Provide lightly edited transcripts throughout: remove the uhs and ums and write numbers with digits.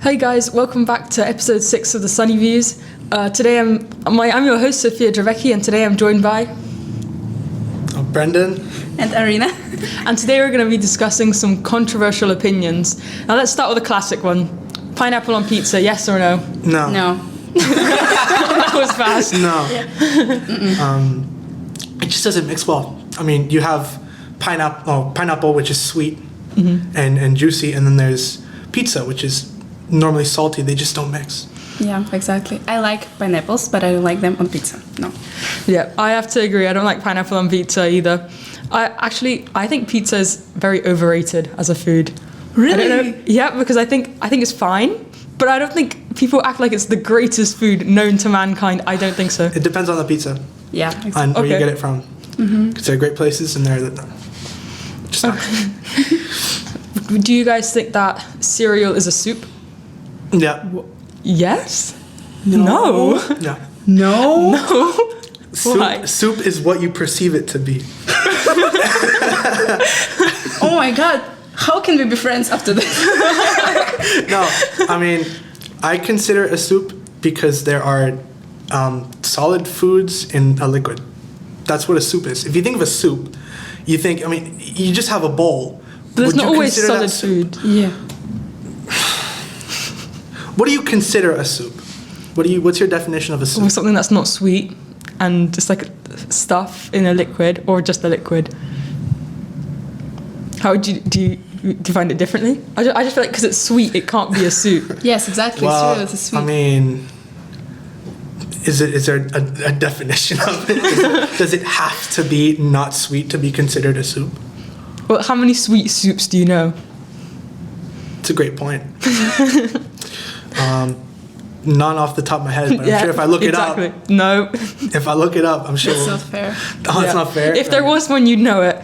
Hey guys, welcome back to episode 6 of the Sunny Views. Today I'm your host Sofia Dravecky, and today I'm joined by Brendan and Arina. And today we're going to be discussing some controversial opinions. Now let's start with a classic one. Pineapple on pizza, yes or no? No. That was fast. No. It just doesn't mix well. I mean, you have pineapple, which is sweet and juicy, and then there's pizza, which is normally salty. They just don't mix. Yeah, exactly. I like pineapples, but I don't like them on pizza. No. Yeah, I have to agree. I don't like pineapple on pizza either. I think pizza is very overrated as a food. Really? I don't know. Yeah, because I think it's fine, but I don't think people act like it's the greatest food known to mankind. I don't think so. It depends on the pizza. Yeah, exactly. And where you get it from. Because there are great places and there are just not. Do you guys think that cereal is a soup? Yeah. Yes? No. Yeah. No. Why? Soup is what you perceive it to be. Oh my god. How can we be friends after this? No, I mean, I consider it a soup because there are solid foods in a liquid. That's what a soup is. If you think of a soup, you just have a bowl. But there's Would not you always consider that solid soup? food. Yeah. What do you consider a soup? What's your definition of a soup? Or something that's not sweet and just like stuff in a liquid, or just a liquid. How would you do you find it differently? I just feel like because it's sweet, it can't be a soup. Yes, exactly. Well, Cereal is a sweet. I mean, is there a definition of it? Does it have to be not sweet to be considered a soup? Well, how many sweet soups do you know? It's a great point. None off the top of my head, but I'm sure if I look it up. No. If I look it up, I'm sure. That's not fair. Oh, it's not fair? If there was one, you'd know it.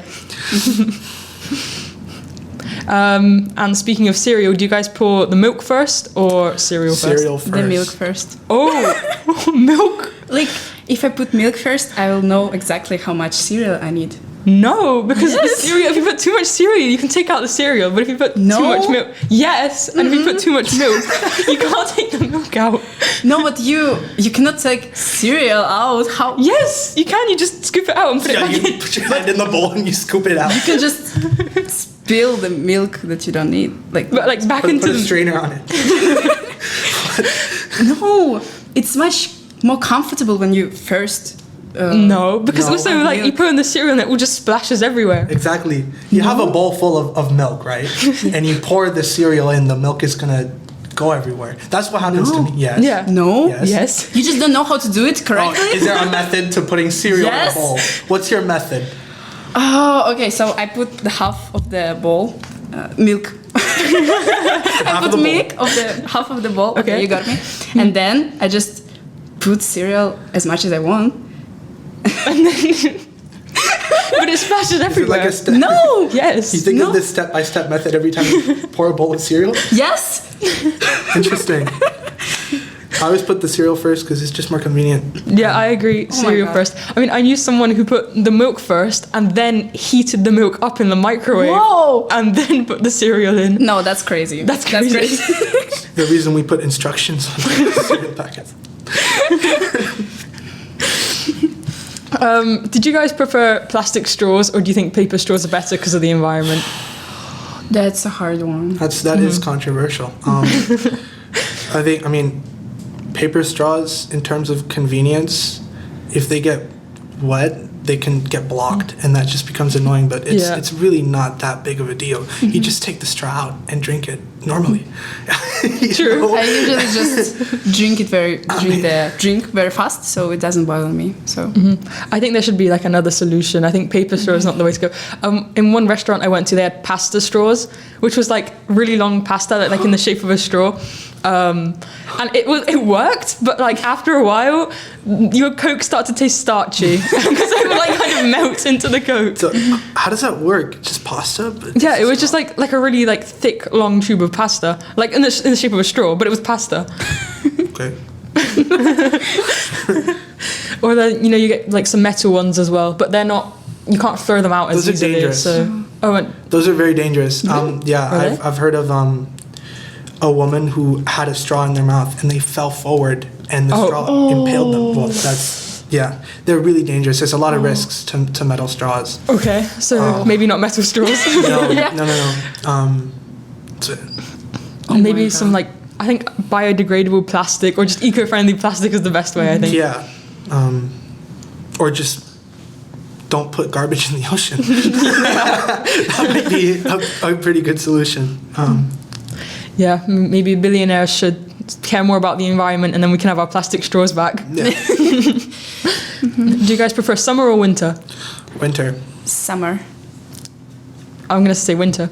And speaking of cereal, do you guys pour the milk first or cereal first? Cereal first. The milk first. Oh, milk? Like, if I put milk first, I will know exactly how much cereal I need. No, because the Yes. cereal, if you put too much cereal, you can take out the cereal. But if you put too No. much milk, yes. And if you put too much milk, you can't take the milk out. No, but you cannot take cereal out. How? Yes, you can. You just scoop it out and put it Yeah, back you in. put your hand in the bowl and you scoop it out. You can just spill the milk that you don't need. Like, But like back Put into a the... strainer on it. no, it's much more comfortable when you first. No, because No. also like you put in the cereal and it all just splashes everywhere. Exactly. You have a bowl full of milk, right? And you pour the cereal in, the milk is gonna go everywhere. That's what happens to me. Yes. Yeah. No. Yes. Yes. You just don't know how to do it Oh, correctly. is there a method to putting cereal Yes. in a bowl? What's your method? Oh, okay. So I put the half of the bowl milk. I put milk of the half of the bowl. Okay, you got me. And then I just put cereal as much as I want. But it splashes Is it everywhere. like a step? No. Yes. You think No. of this step-by-step method every time you pour a bowl of cereal? Yes. Interesting. I always put the cereal first because it's just more convenient. Yeah, I agree. my Cereal God. first. I mean, I knew someone who put the milk first and then heated the milk up in the microwave. Whoa. And then put the cereal in. No, that's crazy. That's crazy. The reason we put instructions on the cereal packets. Did you guys prefer plastic straws, or do you think paper straws are better because of the environment? That's a hard one. That is controversial. I mean, paper straws in terms of convenience, if they get wet, they can get blocked, and that just becomes annoying. But it's really not that big of a deal. You just take the straw out and drink it normally. You True. know? I usually just drink the drink very fast, so it doesn't bother me. So I think there should be like another solution. I think paper straw is not the way to go. In one restaurant I went to, they had pasta straws, which was like really long pasta, like in the shape of a straw. And it worked, but like after a while, your Coke started to taste starchy because it would like kind of melt into the Coke. So how does that work? Just pasta? But Yeah, it was just like a really like thick, long tube of pasta, like in the shape of a straw, but it was pasta. Okay. Or then you get like some metal ones as well, but they're not. You can't throw them out Those as are easily. dangerous. So and Those are very dangerous. Are they? I've heard of a woman who had a straw in their mouth and they fell forward and the straw impaled them. Well, they're really dangerous. There's a lot of risks to metal straws. Okay, so maybe not metal straws. No. Maybe some like, I think biodegradable plastic or just eco-friendly plastic is the best way, I think. Yeah. Or just don't put garbage in the ocean. That might be a pretty good solution. Maybe billionaires should care more about the environment and then we can have our plastic straws back. Yeah. Do you guys prefer summer or winter? Winter. Summer. I'm going to say winter.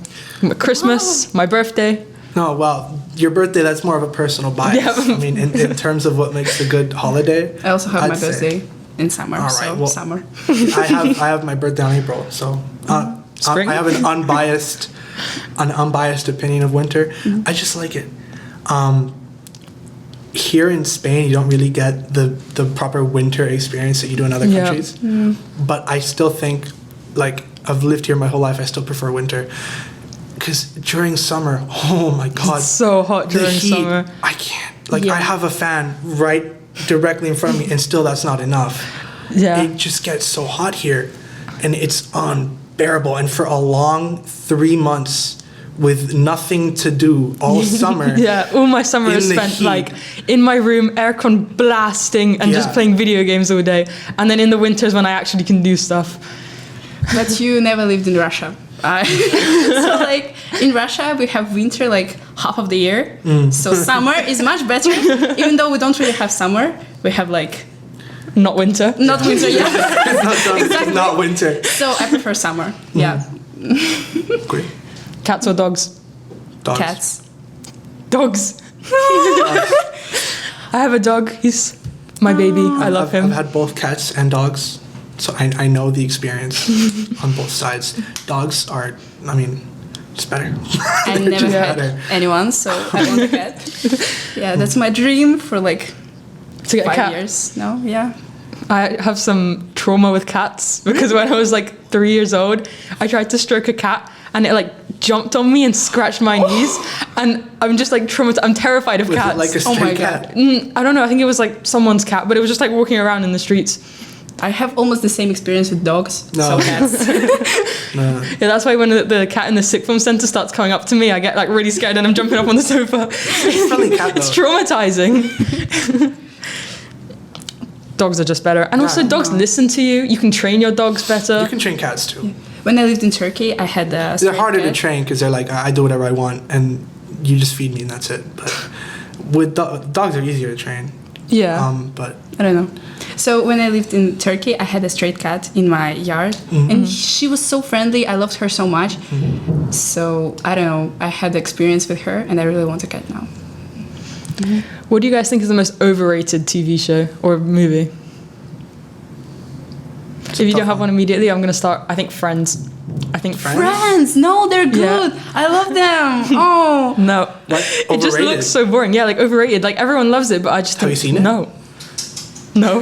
Christmas, my birthday. No, well, your birthday, that's more of a personal bias. Yeah. I mean, in terms of what makes a good holiday. I also have I'd my say- birthday in summer, All right, so well, summer. I have my birthday in April, so Spring? I have an unbiased opinion of winter. I just like it. Here in Spain, you don't really get the proper winter experience that you do in other countries. But I still think, like, I've lived here my whole life. I still prefer winter. Because during summer, oh my God. It's so hot the during heat, summer. I can't. Like, I have a fan right directly in front of me, and still that's not enough. Yeah. It just gets so hot here, and it's unbearable. And for a long 3 months with nothing to do all summer. Yeah, all my summer In is the spent heat. like in my room, aircon blasting and just Yeah. playing video games all day. And then in the winters when I actually can do stuff. But you never lived in Russia. So like in Russia we have winter like half of the year. So summer is much better. Even though we don't really have summer, we have like Not winter. not winter. Yeah. It's not winter. So I prefer summer. Yeah. Great. Cats or dogs? Dogs. Cats. Dogs. I have a dog. He's my baby. I love him. I've had both cats and dogs, so I know the experience on both sides. Dogs are, I mean, just better. I never just had better. anyone, so I want a cat. Yeah, that's my dream for like To get a 5 cat. years now. Yeah. I have some trauma with cats because when I was like 3 years old, I tried to stroke a cat and it like jumped on me and scratched my knees, and I'm just like traumatized. I'm terrified of Was cats. it like a Oh my stray cat? I don't know. I think it was like someone's cat, but it was just like walking around in the streets. I have almost the same experience with dogs. No. So cats. No. Yeah, that's why when the cat in the sick film center starts coming up to me, I get like really scared and I'm jumping up on the sofa. It's a friendly cat, It's though. traumatizing. Dogs are just better, and also dogs listen to you. You can train your dogs better. You can train cats too. When I lived in Turkey, I had a They're stray harder to cat. train because they're like, I do whatever I want, and you just feed me, and that's it. But with dogs are easier to train. Yeah. But I don't know. So when I lived in Turkey, I had a stray cat in my yard, and she was so friendly. I loved her so much. So I don't know. I had the experience with her, and I really want a cat now. What do you guys think is the most overrated TV show or movie? If you don't have one immediately, I'm gonna start. I think Friends. I think Friends? Friends, no, they're good. Yeah. I love them. Oh, No, Like, it just overrated? looks so boring. Yeah, like overrated. Like everyone loves it, but I just Have think, you seen it? No. No.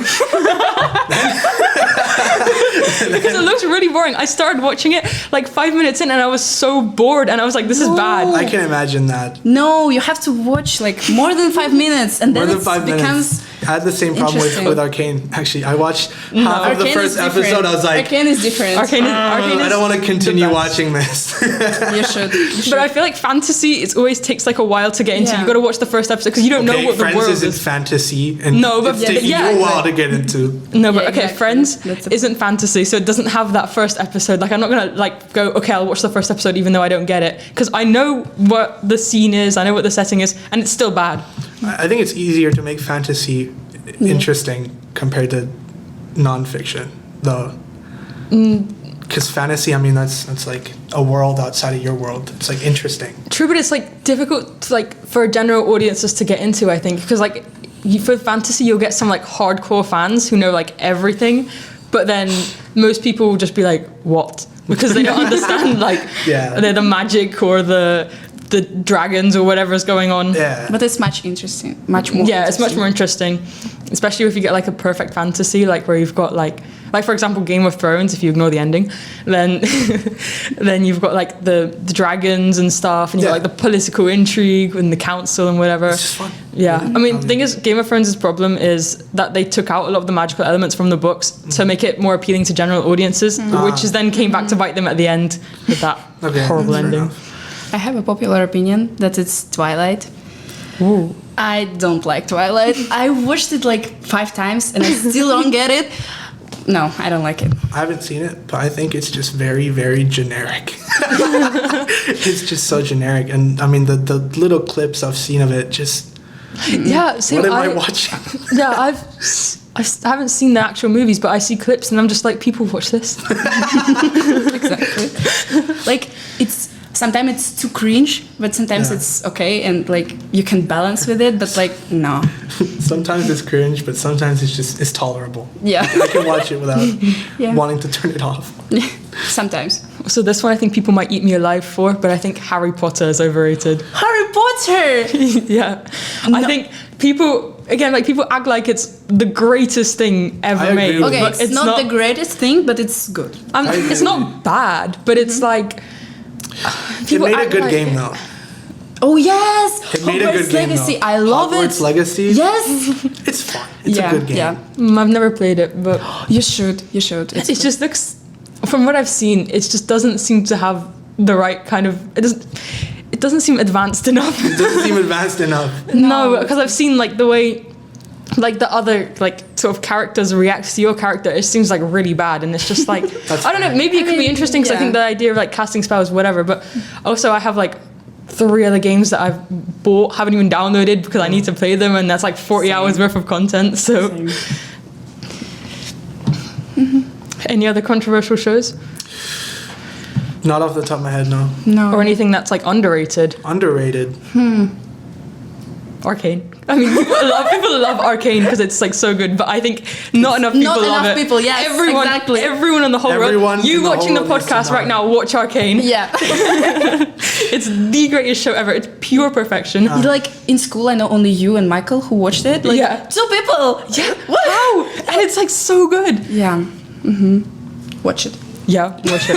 Because it looks really boring. I started watching it like 5 minutes in, and I was so bored, and I was like, "This is bad." I can imagine that. no, you have to watch like more than 5 minutes, and More then than it 5 becomes. minutes. I had the same problem interesting. with Arcane. Actually, I watched half of the Arcane first is different. episode. I was like, Arcane is different. Arcane I is don't want to continue best. watching this. You should. You should. But I feel like fantasy, it always takes like a while to get into. Yeah. You got to watch the first episode because you don't know Okay, what the Friends world isn't is. fantasy, and No, but it's taking yeah, you a while to get into. No, but Yeah, okay, exactly. Friends That's a- isn't fantasy, so it doesn't have that first episode. Like, I'm not gonna like go, okay, I'll watch the first episode even though I don't get it, because I know what the scene is, I know what the setting is, and it's still bad. I think it's easier to make fantasy interesting compared to nonfiction, though. Because fantasy, I mean, that's like a world outside of your world. It's like interesting. True, but it's like difficult to, like for general audiences to get into. I think because like for fantasy, you'll get some like hardcore fans who know like everything, but then most people will just be like, "What?" Because they don't understand like Yeah. the magic or the the dragons or whatever's going on. Yeah. But it's much more It's much more interesting, especially if you get like a perfect fantasy, like where you've got like for example Game of Thrones. If you ignore the ending, then then you've got like the dragons and stuff, and you've got like the political intrigue and the council and whatever. It's just fun. Yeah, I mean, the thing is, Game of Thrones' problem is that they took out a lot of the magical elements from the books to make it more appealing to general audiences, which is then came back to bite them at the end with that horrible fair ending. enough. I have a popular opinion that it's Twilight. Ooh. I don't like Twilight. I watched it like 5 times and I still don't get it. No, I don't like it. I haven't seen it, but I think it's just very, very generic. It's just so generic. And I mean, the little clips I've seen of it just... Yeah, see, what am I watching? Yeah, I haven't seen the actual movies, but I see clips and I'm just like, people watch this. Exactly. Like, sometimes it's too cringe, but sometimes it's okay and like you can balance with it, but like, no. Sometimes it's cringe, but sometimes it's tolerable. Yeah. I can watch it without Yeah. wanting to turn it off. Sometimes. So this one I think people might eat me alive for, but I think Harry Potter is overrated. Harry Potter! Yeah. I think people act like it's the greatest thing ever I agree made. with Okay, but it's not the greatest thing, but it's good. It's not bad, but it's like... It made a act good like- game, though. Oh yes! It made a good game, Legacy. though. I love Hogwarts it. Legacy. Yes! It's fun. It's a good game. Yeah. I've never played it, but You should. it just looks... From what I've seen, it just doesn't seem to have the right kind of... It doesn't seem advanced enough. It doesn't seem advanced enough. No, because I've seen like the way... Like the other like sort of characters react to your character, it seems like really bad, and it's just like I don't know. Maybe it could be interesting because I think the idea of like casting spells, whatever. But also, I have like 3 other games that I've bought, haven't even downloaded because I need to play them, and that's like 40 hours worth of content. So, any other controversial shows Not off the top of my head, no. No. or anything that's like underrated? Underrated. Arcane. I mean, people love Arcane because it's like so good, but I think not enough people love enough it. people, yes, exactly. Everyone in the whole Everyone world. You in the watching the whole world needs to podcast know right it. now, watch Arcane. Yeah. It's the greatest show ever. It's pure perfection. Like in school, I know only you and Michael who watched it. Like, Yeah. 2 people. Yeah. How? And it's like so good. Yeah. Watch it. Yeah, watch it.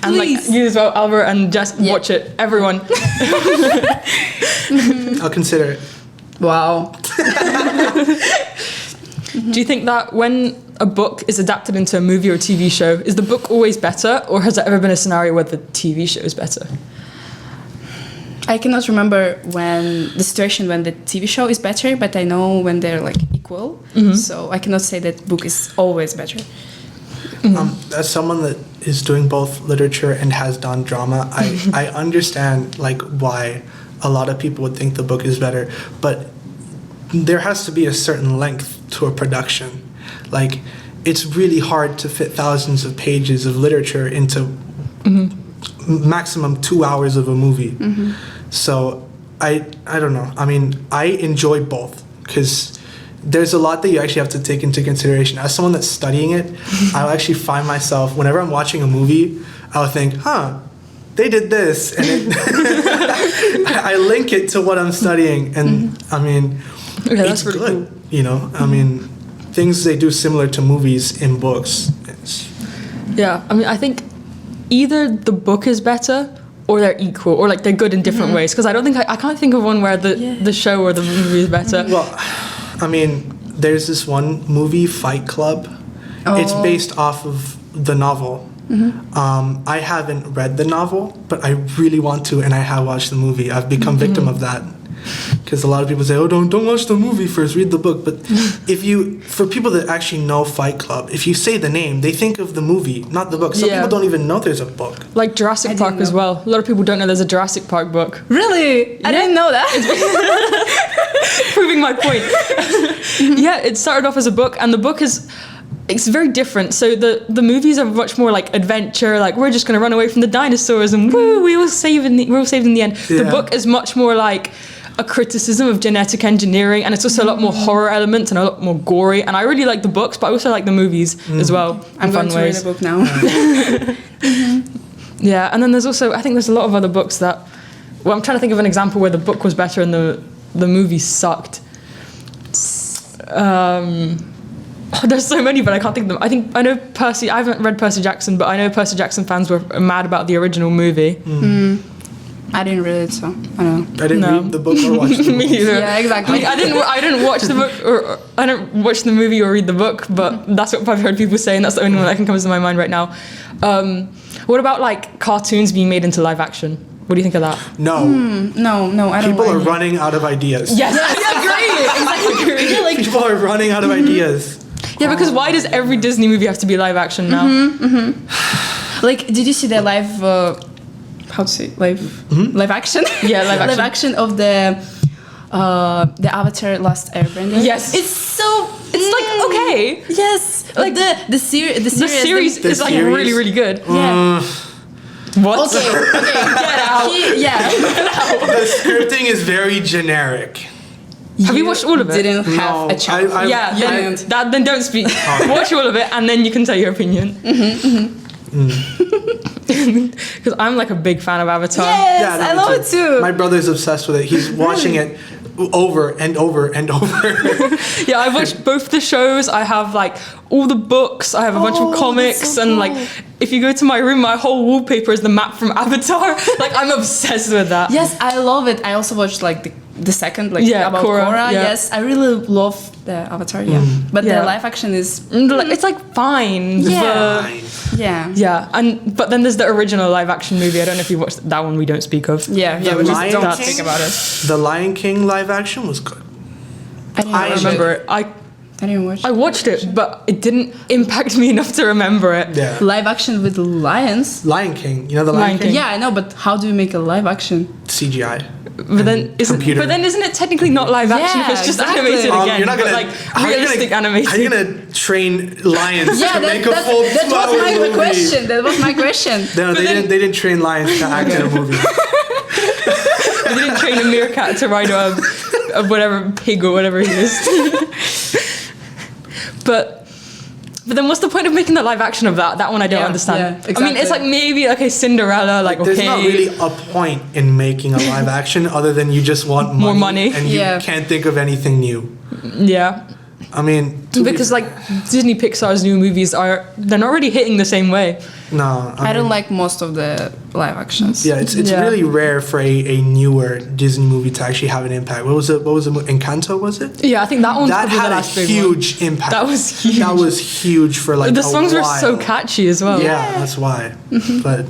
And like Please. you as well, Albert, and just watch it. Everyone. I'll consider it. Wow. Do you think that when a book is adapted into a movie or TV show, is the book always better, or has there ever been a scenario where the TV show is better? I cannot remember when the situation when the TV show is better, but I know when they're like equal. So I cannot say that book is always better. As someone that is doing both literature and has done drama, I understand like why a lot of people would think the book is better, but there has to be a certain length to a production. Like, it's really hard to fit thousands of pages of literature into maximum 2 hours of a movie. So I don't know. I mean, I enjoy both because there's a lot that you actually have to take into consideration. As someone that's studying it, I'll actually find myself, whenever I'm watching a movie, I'll think, they did this, and I link it to what I'm studying, and I mean, that's it's really good. cool. You know, I mean, things they do similar to movies in books. Yeah, I mean, I think either the book is better or they're equal, or like they're good in different ways. Because I don't think I can't think of one where the show or the movie is better. Well, I mean, there's this one movie, Fight Club. It's based off of the novel. I haven't read the novel, but I really want to, and I have watched the movie. I've become victim of that because a lot of people say, "Oh, don't watch the movie first, read the book." But for people that actually know Fight Club, if you say the name, they think of the movie, not the book. Some people don't even know there's a book. Like Jurassic Park as well. A lot of people don't know there's a Jurassic Park book. Really? I didn't know that. Proving my point. Yeah, it started off as a book, and the book it's very different. So the movies are much more like adventure, like we're just going to run away from the dinosaurs and woo, we're all saved in the end. The book is much more like a criticism of genetic engineering, and it's also a lot more horror elements and a lot more gory. And I really like the books, but I also like the movies as well. I'm going to read the book now. Yeah, and then there's also, I think there's a lot of other books that Well, I'm trying to think of an example where the book was better and the movie sucked. There's so many, but I can't think of them. I know Percy. I haven't read Percy Jackson, but I know Percy Jackson fans were mad about the original movie. I didn't read it, so I don't know. I didn't read the book or watch the Me movie. either. Yeah, exactly. I didn't watch the book, or I don't watch the movie or read the book, but that's what I've heard people say, and that's the only one that can come to my mind right now. What about like cartoons being made into live action? What do you think of that? No. No, I don't People like are it. running out of ideas. Yes, I agree. Yeah, like, People are running out of ideas. Yeah, because why does every Disney movie have to be live action now? like, did you see the live, how to say, live action? Yeah, live action. live action of the Avatar Last Airbender. Yes. It's so, It's like okay. yes, like the series. The series The is like series? really, really good. Yeah. What? Okay, Get out. yeah. The scripting is very generic. Have you watched all of it? Didn't have No, a chance. Yeah, then don't speak. Watch all of it, and then you can tell your opinion. Because I'm like a big fan of Avatar. Yes, Yeah, I me love it too. My brother's obsessed with it. He's watching it over and over and over. Yeah, I've watched both the shows. I have like all the books. I have a bunch of Oh, comics, that's so and cool. like if you go to my room, my whole wallpaper is the map from Avatar. Like I'm obsessed with that. Yes, I love it. I also watched like the second, like Yeah, about Korra, Korra. yeah. Yes, I really love the Avatar. Yeah, but Yeah. the live action is It's like fine. Yeah. but- yeah. yeah, but then there's the original live action movie. I don't know if you watched that one. We don't speak of. Yeah, The we just Lion don't King? think about it. The Lion King live action was good. I didn't I watch Remember it. it? I didn't watch I watched it, but it didn't impact me enough to remember it. Yeah. live action with lions. Lion King. You know the Lion, Lion King? King. Yeah, I know, but how do you make a live action? CGI. But then computer. isn't it technically not live action if Yeah, it's just exactly. animated again? You're not gonna but like how are you realistic gonna, animation. How are you gonna train lions Yeah, to make a that full was 2-hour my movie? question. That was my question. No, they didn't train lions to act in a movie. They didn't train a meerkat to ride a whatever pig or whatever he is. But then what's the point of making the live action of that? That one I don't Yeah, understand. yeah, I mean, it's exactly. like maybe okay, Cinderella, like There's okay. not really a point in making a live action other than you just want money, More money. and you Yeah. can't think of anything new. Yeah. I mean, Because like Disney Pixar's new movies they're not really hitting the same way. no, I don't like most of the live actions. Yeah, it's Yeah. really rare for a newer Disney movie to actually have an impact. What was it? Encanto, was it? Yeah, I think that one's That probably had the a last big one. huge impact. That was huge. That was huge for like The songs were so while. catchy as well. Yeah, that's why. But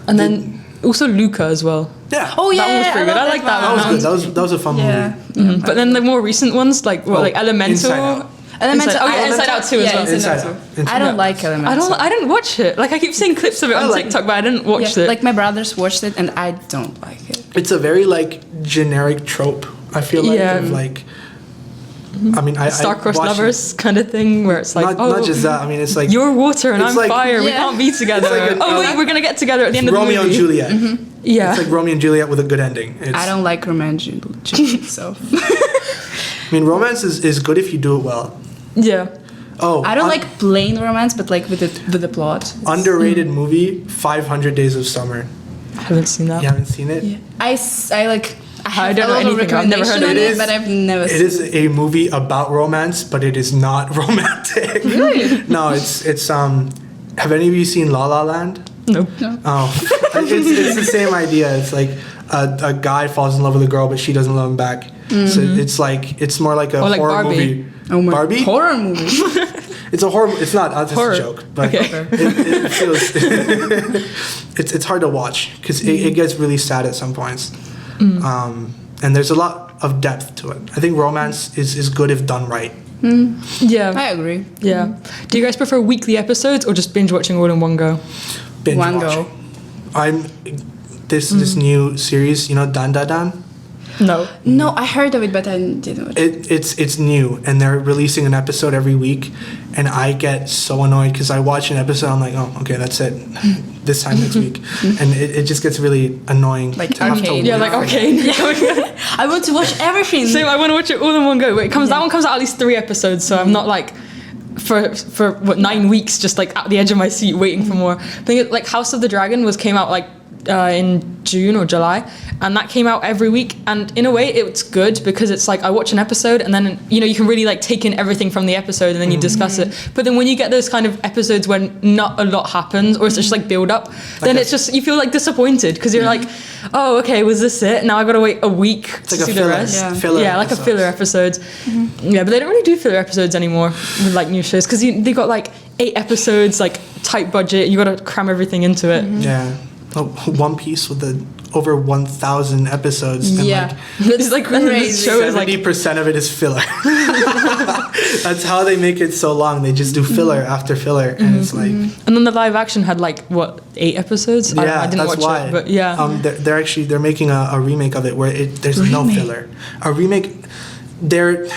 And then also Luca as well. yeah, Oh yeah, That one was pretty good. love I like that that was one. good. That was a fun Yeah. movie. But then the more recent ones, like like Elemental. Inside Out. Elemental. Inside- oh, yeah, Inside Out 2 as well. Inside Out. Inside I don't Out. like Elemental. I didn't watch it. Like I keep seeing clips of it I on like- TikTok, but I didn't watch Yeah, it. like my brothers watched it and I don't like it. It's a very like generic trope. I feel like Yeah. of like. I mean, I Star-crossed watched it. lovers kind of thing, where it's like, Not just that. I mean, it's like you're water and it's I'm like- fire. We Yeah. can't be together. It's like oh wait, we're gonna get together at the end of the movie. Romeo and Juliet. Yeah. It's like Romeo and Juliet with a good ending. It's, I don't like romance, so I mean, romance is good if you do it well. Yeah. Oh, I don't like plain romance, but like with the plot. underrated movie 500 Days of Summer. I haven't seen that. You haven't seen it? I like. I have don't a know lot of anything. I've never heard recommendation of on it. it, but I've never It seen is a movie about romance, but it is not romantic. Really? No, it's have any of you seen La La Land? No. Oh, it's the same idea. It's like a guy falls in love with a girl, but she doesn't love him back. So it's more like a Or like horror Barbie. movie. Oh my Barbie? horror movie. It's a horror. It's not. It's Horror. a joke, but Okay. it feels. it's hard to watch because it gets really sad at some points, and there's a lot of depth to it. I think romance is good if done right. Yeah. I agree. Yeah. Do you guys prefer weekly episodes or just binge watching all in one go? Binge One watch. go. I'm this new series. You know, Dan Da Dan. No. No, I heard of it, but I didn't watch it. It's new, and they're releasing an episode every week, and I get so annoyed because I watch an episode, I'm like, oh, okay, that's it. This time next week, and it just gets really annoying. Like to have to Arcane. Yeah, wait like for it. Arcane. I want to watch everything. So I want to watch it all in one go. Wait, that one comes out at least 3 episodes, so I'm not like for what 9 weeks just like at the edge of my seat waiting for more. I think like House of the Dragon came out like in June or July, and that came out every week. And in a way, it's good because it's like I watch an episode, and then you can really like take in everything from the episode, and then you discuss it. But then when you get those kind of episodes when not a lot happens, or it's just like build up, then it's just you feel like disappointed because you're like, oh, okay, was this it? Now I got to wait a week to see the rest. Filler like episodes. a filler episodes. Yeah, but they don't really do filler episodes anymore with like new shows because they got like 8 episodes, like tight budget. You got to cram everything into it. Yeah. Oh, One Piece with the over 1,000 episodes. And It's like crazy. The show is like 70% of it is filler. That's how they make it so long. They just do filler after filler, and it's like. And then the live action had like what 8 episodes? Yeah, I didn't that's watch why. it, but yeah. They're making a remake of it where there's no filler. A remake. They're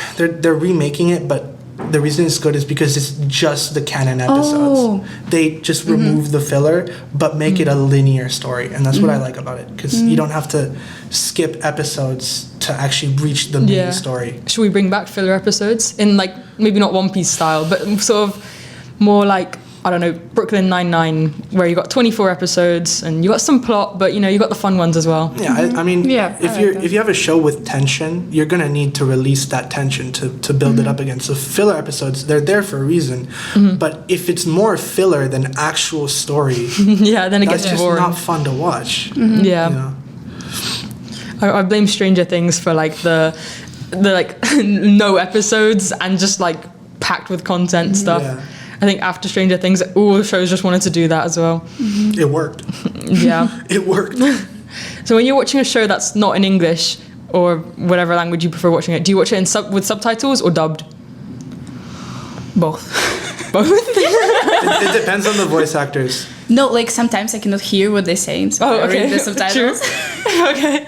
remaking it, but the reason it's good is because it's just the canon episodes. Oh. They just remove the filler, but make it a linear story, and that's what I like about it because you don't have to skip episodes to actually reach the main story. Should we bring back filler episodes in like maybe not One Piece style, but sort of more like I don't know Brooklyn Nine-Nine, where you got 24 episodes and you got some plot, but you got the fun ones as well. Yeah, I mean, Yeah, if you have a show with tension, you're gonna need to release that tension to build it up again. So filler episodes, they're there for a reason. But if it's more filler than actual story, Yeah, then it that's gets just boring. not fun to watch. Yeah. You know? I blame Stranger Things for like the like no episodes and just like packed with content stuff. Yeah. I think after Stranger Things, all the shows just wanted to do that as well. It worked. Yeah. It worked. So when you're watching a show that's not in English or whatever language you prefer watching it, do you watch it with subtitles or dubbed? Both. Both? It depends on the voice actors. No, like sometimes I cannot hear what they're saying, so I read the subtitles. Okay.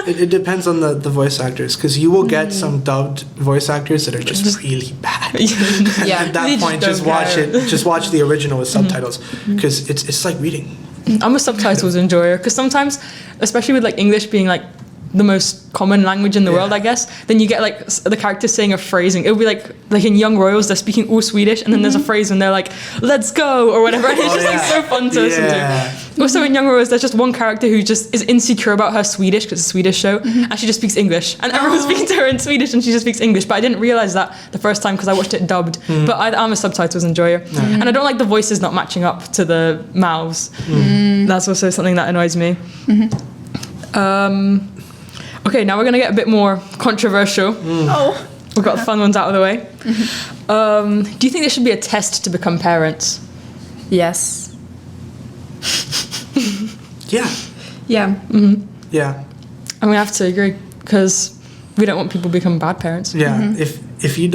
It depends on the voice actors because you will get some dubbed voice actors that are just really bad. Yeah. At that They point, just just don't watch care. it. Just watch the original with subtitles because it's like reading. I'm a subtitles enjoyer because sometimes, especially with like English being like the most common language in the world, I guess, then you get like the characters saying a phrasing. It'll be like in Young Royals, they're speaking all Swedish, and then there's a phrase when they're like, "Let's go" or whatever. And it's just like so fun to listen to. Also in Young Royals, there's just one character who just is insecure about her Swedish because it's a Swedish show, and she just speaks English, and everyone's speaking to her in Swedish, and she just speaks English. But I didn't realize that the first time because I watched it dubbed. But I'm a subtitles enjoyer, and I don't like the voices not matching up to the mouths. That's also something that annoys me. Okay, now we're going to get a bit more controversial. Oh. We've got the fun ones out of the way. Do you think there should be a test to become parents? Yes. Yeah. Yeah. Yeah. I'm going to have to agree because we don't want people to become bad parents. Yeah. If you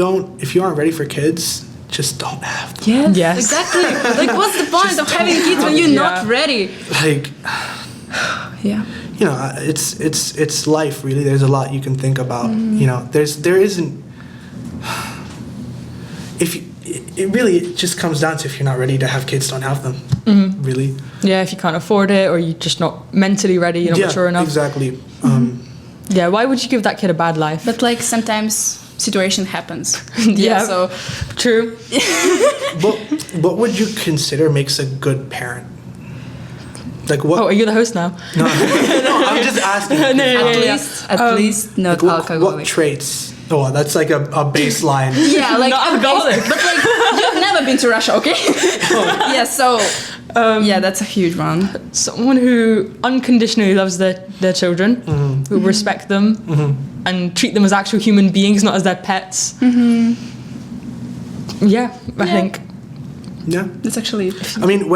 aren't ready for kids, just don't have them. Yes. Yes. Exactly. Like, what's the point of having kids when you're not ready? Like, Yeah. it's life really. There's a lot you can think about. There isn't. It just comes down to if you're not ready to have kids, don't have them. Really. Yeah, if you can't afford it or you're just not mentally ready, you're not mature enough. Exactly. Yeah, why would you give that kid a bad life? But like sometimes situation happens. Yeah. So True. What would you consider makes a good parent? Like what? Oh, are you the host now? No, I'm just asking. at least not Like, alcoholic. what traits? Oh, that's like a baseline. Yeah, like Not alcoholic. but like you've never been to Russia, okay? Yeah, so yeah, that's a huge one. Someone who unconditionally loves their children, who respect them and treat them as actual human beings, not as their pets. Yeah, I think. Yeah. That's actually I mean,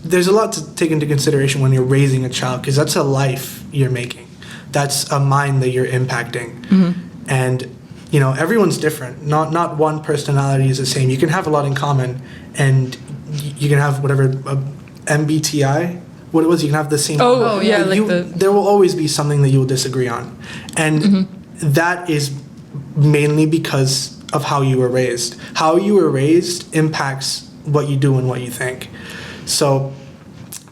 there's a lot to take into consideration when you're raising a child because that's a life you're making. That's a mind that you're impacting. And, everyone's different. Not one personality is the same. You can have a lot in common and you can have whatever, MBTI, what it was, you can have the same. Oh, yeah, like there will always be something that you will disagree on. And that is mainly because of how you were raised. How you were raised impacts what you do and what you think. So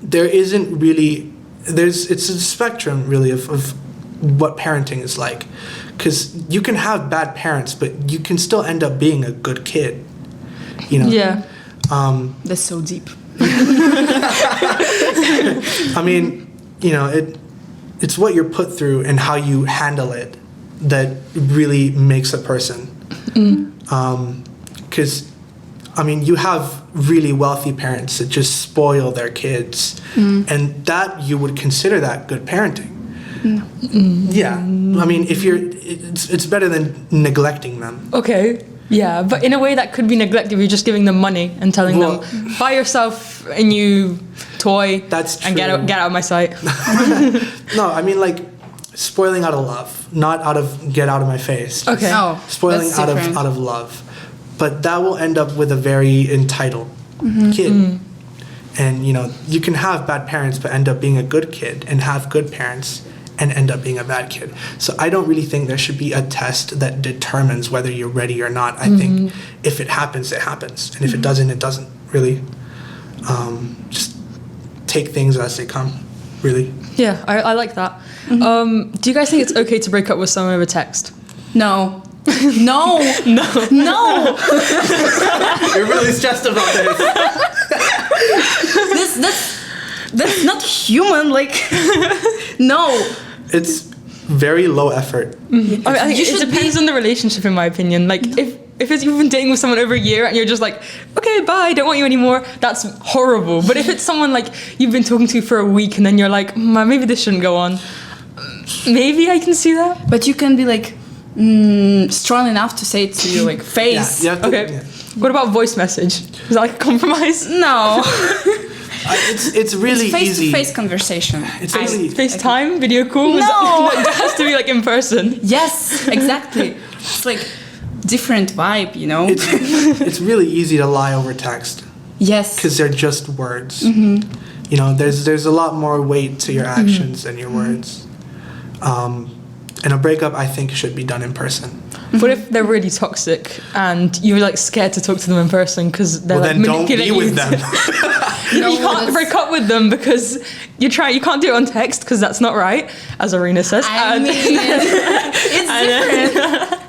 there isn't really, it's a spectrum really of what parenting is like. Because you can have bad parents, but you can still end up being a good kid. Yeah. that's so deep. I mean, it's what you're put through and how you handle it that really makes a person. Because, you have really wealthy parents that just spoil their kids, and that you would consider that good parenting. Yeah, if it's better than neglecting them. Okay. Yeah, but in a way that could be neglect if you're just giving them money and telling them, buy yourself a new toy. That's true. And get out of my sight. No, spoiling out of love, not out of get out of my face. Okay. Oh, Spoiling that's out different. of love. But that will end up with a very entitled kid. And you can have bad parents but end up being a good kid, and have good parents and end up being a bad kid. So I don't really think there should be a test that determines whether you're ready or not. I think if it happens, it happens. And if it doesn't, it doesn't, really. Just take things as they come, really. Yeah, I like that. Do you guys think it's okay to break up with someone over text? No. No. No. You're really stressed about this. That's not human. No. It's very low effort. I think it depends on the relationship, in my opinion. If you've been dating with someone over a year and you're just like, okay, bye, don't want you anymore, that's horrible. But if it's someone you've been talking to for a week and then you're like, maybe this shouldn't go on, maybe I can see that. But you can be strong enough to say it to your face. Yeah, Okay. Yeah. What about voice message? Is that a compromise? No. It's really easy. Face-to-face conversation. It's really FaceTime, video call? No. It has to be in person. Yes, exactly. It's different vibe, It's really easy to lie over text. Yes. Because they're just words. There's a lot more weight to your actions than your words. And a breakup, I think, should be done in person. What if they're really toxic and you're scared to talk to them in person because they're then don't be manipulating with you? them. You can't break up with them because you can't do it on text because that's not right, as Arina says. It's different.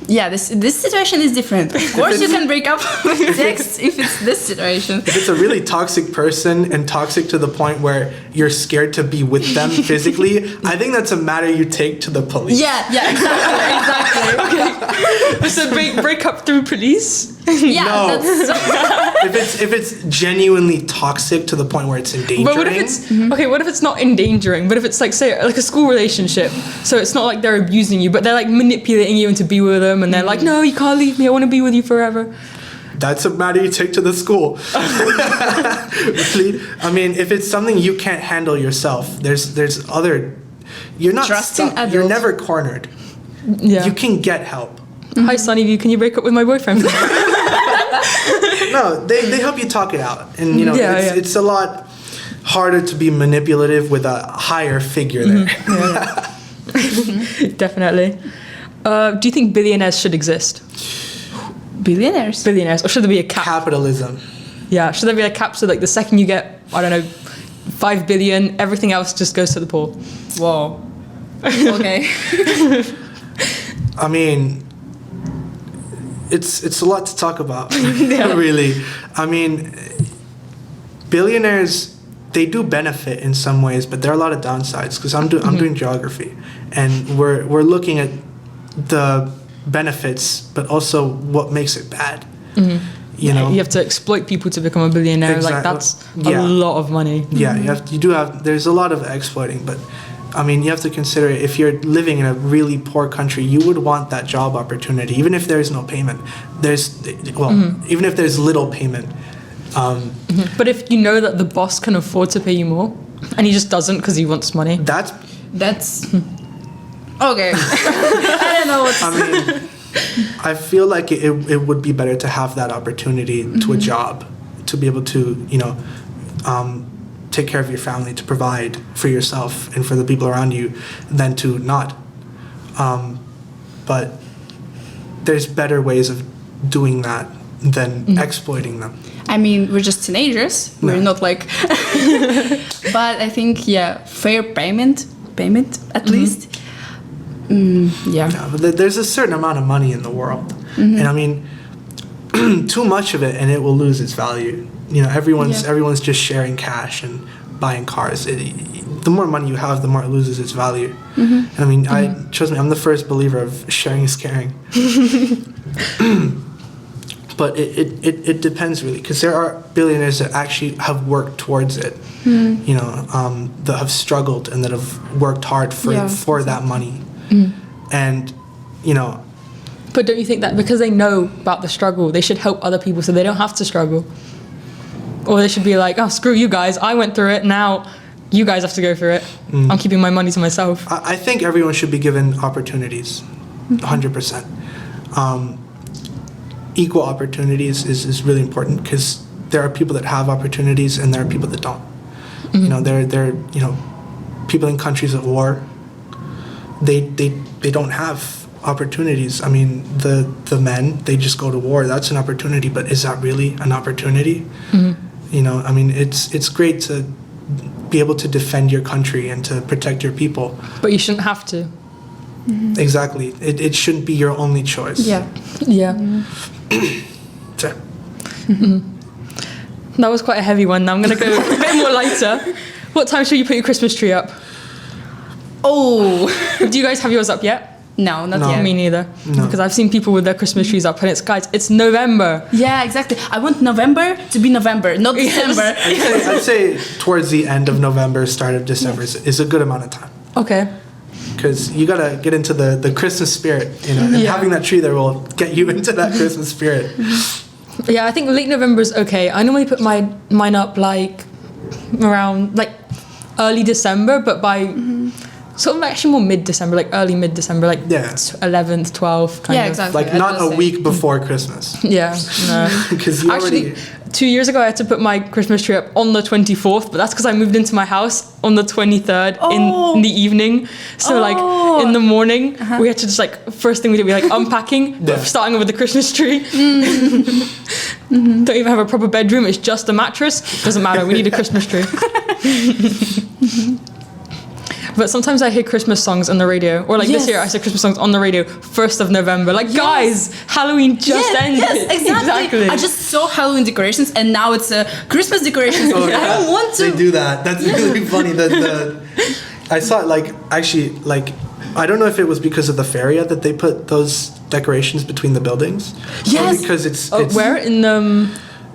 Yeah, this situation is different. Of course, you can break up with text if it's this situation. If it's a really toxic person and toxic to the point where you're scared to be with them physically, I think that's a matter you take to the police. Yeah, exactly. Okay. So break up through police? Yeah, No. that's If it's genuinely toxic to the point where it's endangering. But what if it's okay? What if it's not endangering? But if it's say a school relationship, so it's not they're abusing you, but they're manipulating you into be with them, and they're like, no, you can't leave me. I want to be with you forever. That's a matter you take to the school. Really? If it's something you can't handle yourself, there's other. You're not Trusting stuck. adults. You're never cornered. Yeah. You can get help. Hi, Sunnyview. Can you break up with my boyfriend? No, they help you talk it out, and it's a lot harder to be manipulative with a higher figure there. Definitely. Do you think billionaires should exist? billionaires. Or should there be a cap? Capitalism. Yeah, should there be a cap so the second you get, I don't know, 5 billion, everything else just goes to the poor? Whoa. Okay. It's a lot to talk about, really. Billionaires, they do benefit in some ways, but there are a lot of downsides because I'm doing geography, and we're looking at the benefits, but also what makes it bad. You know, you have to exploit people to become a billionaire. Exactly. That's a lot of money. Yeah, there's a lot of exploiting, but you have to consider if you're living in a really poor country, you would want that job opportunity, even if there's no payment. Even if there's little payment. But if you know that the boss can afford to pay you more, and he just doesn't because he wants money. That's okay. I don't know what to say. I feel like it would be better to have that opportunity to a job, to be able to, take care of your family, to provide for yourself and for the people around you, than to not. But there's better ways of doing that than exploiting them. We're just teenagers. No. We're not like... But I think, fair payment at least. But there's a certain amount of money in the world. And too much of it and it will lose its value. Everyone's just sharing cash, and buying cars. The more money you have, the more it loses its value. And I mean, trust me, I'm the first believer of sharing is caring. But it depends really, because there are billionaires that actually have worked towards it, you know, that have struggled and that have worked hard for that money. And, you know. But don't you think that because they know about the struggle, they should help other people so they don't have to struggle? Or they should be like, oh, screw you guys, I went through it, now you guys have to go through it. I'm keeping my money to myself. I think everyone should be given opportunities, 100%. Equal opportunities is really important, because there are people that have opportunities and there are people that don't. You know, they're you know, people in countries at war, they don't have opportunities. I mean, the men, they just go to war. That's an opportunity, but is that really an opportunity? You know, I mean, it's great to be able to defend your country and to protect your people. But you shouldn't have to. Exactly. It shouldn't be your only choice. Yeah. So. That was quite a heavy one. Now I'm going to go a bit more lighter. What time should you put your Christmas tree up? Oh. Do you guys have yours up yet? No, not yet. Me neither. No. Because I've seen people with their Christmas trees up, and it's November. Yeah, exactly. I want November to be November, not December. I'd say towards the end of November, start of December is a good amount of time. Okay. Because you gotta get into the Christmas spirit, you know, and having that tree there will get you into that Christmas spirit. Yeah, I think late November is okay. I normally put mine up like around like early December, but by sort of actually more mid-December, like early mid-December, like 11th, 12th kind of. Yeah, exactly. Like not a week before Christmas. Yeah, no. Because you actually, 2 years ago I had to put my Christmas tree up on the 24th, but that's because I moved into my house on the 23rd in the evening. So like in the morning, we had to just like, first thing we did, we like unpacking, starting with the Christmas tree. Don't even have a proper bedroom, it's just a mattress. Doesn't matter, we need a Christmas tree. But sometimes I hear Christmas songs on the radio, or like this year I said Christmas songs on the radio, 1st of November. Like, guys, Halloween just ended. Yes, exactly. I just saw Halloween decorations, and now it's Christmas decorations. I don't want to. They do that. That's really funny. I saw it, like, actually, like, I don't know if it was because of the feria that they put those decorations between the buildings. Yes. Or because it's where in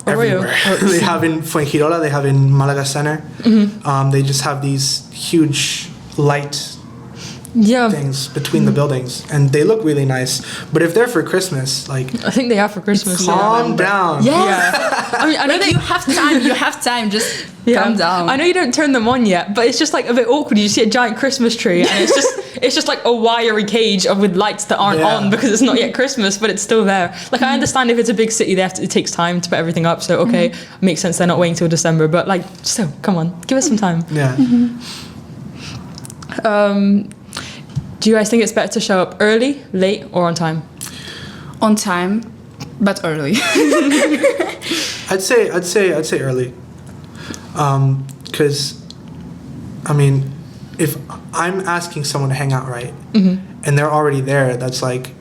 everywhere. They have in Fuengirola, they have in Malaga Center. They just have these huge light things between the buildings, and they look really nice. But if they're for Christmas, like, I think they are for Christmas. Calm down. Yeah. I mean, I know that you have time. You have time. Just calm down. I know you don't turn them on yet, but it's just like a bit awkward. You see a giant Christmas tree, and it's just like a wiry cage with lights that aren't on because it's not yet Christmas, but it's still there. Like, I understand if it's a big city, it takes time to put everything up. So makes sense. They're not waiting till December, but like, still, come on, give us some time. Yeah. Do you guys think it's better to show up early, late, or on time? On time, but early. I'd say early. Because, I mean, if I'm asking someone to hang out, right, and they're already there, that's like,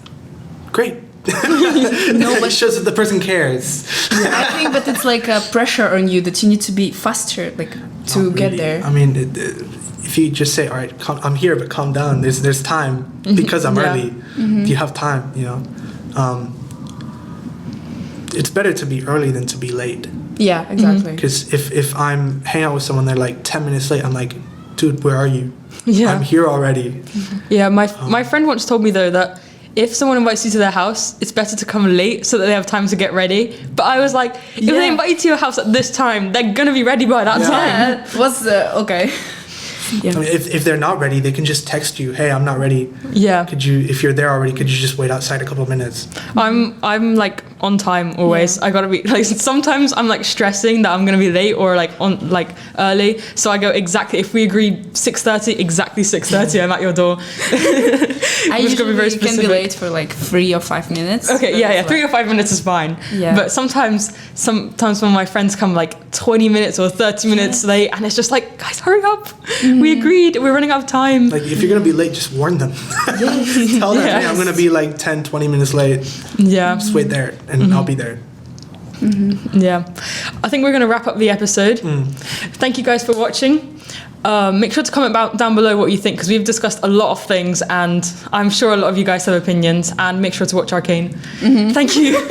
great. No, but it shows that the person cares. I think, but it's like a pressure on you that you need to be faster, like, to get there. I mean, if you just say, all right, I'm here, but calm down. There's time because I'm early. You have time, you know. It's better to be early than to be late. Yeah, exactly. Because if I'm hanging out with someone, they're like 10 minutes late, I'm like, dude, where are you? Yeah. I'm here already. Yeah, my friend once told me, though, that if someone invites you to their house, it's better to come late so that they have time to get ready. But I was like, if they invite you to your house at this time, they're going to be ready by that time. What's okay. Yeah. I mean, if they're not ready, they can just text you, "Hey, I'm not ready. Yeah. If you're there already, could you just wait outside a couple of minutes?" I'm like on time always. I gotta be like, sometimes I'm like stressing that I'm gonna be late or like on like early. So I go exactly, if we agree 6:30, exactly 6:30, I'm at your door. I usually can be late for like 3 or 5 minutes. Okay, yeah, 3 or 5 minutes is fine. Yeah. But sometimes when my friends come like 20 minutes or 30 minutes late, and it's just like, guys, hurry up. We agreed, we're running out of time. Like, if you're gonna be late, just warn them. Tell them, hey, I'm gonna be like 10, 20 minutes late. Yeah. Just wait there and I'll be there. Yeah. I think we're going to wrap up the episode. Thank you guys for watching. Make sure to comment down below what you think, because we've discussed a lot of things and I'm sure a lot of you guys have opinions, and make sure to watch Arcane. Thank you.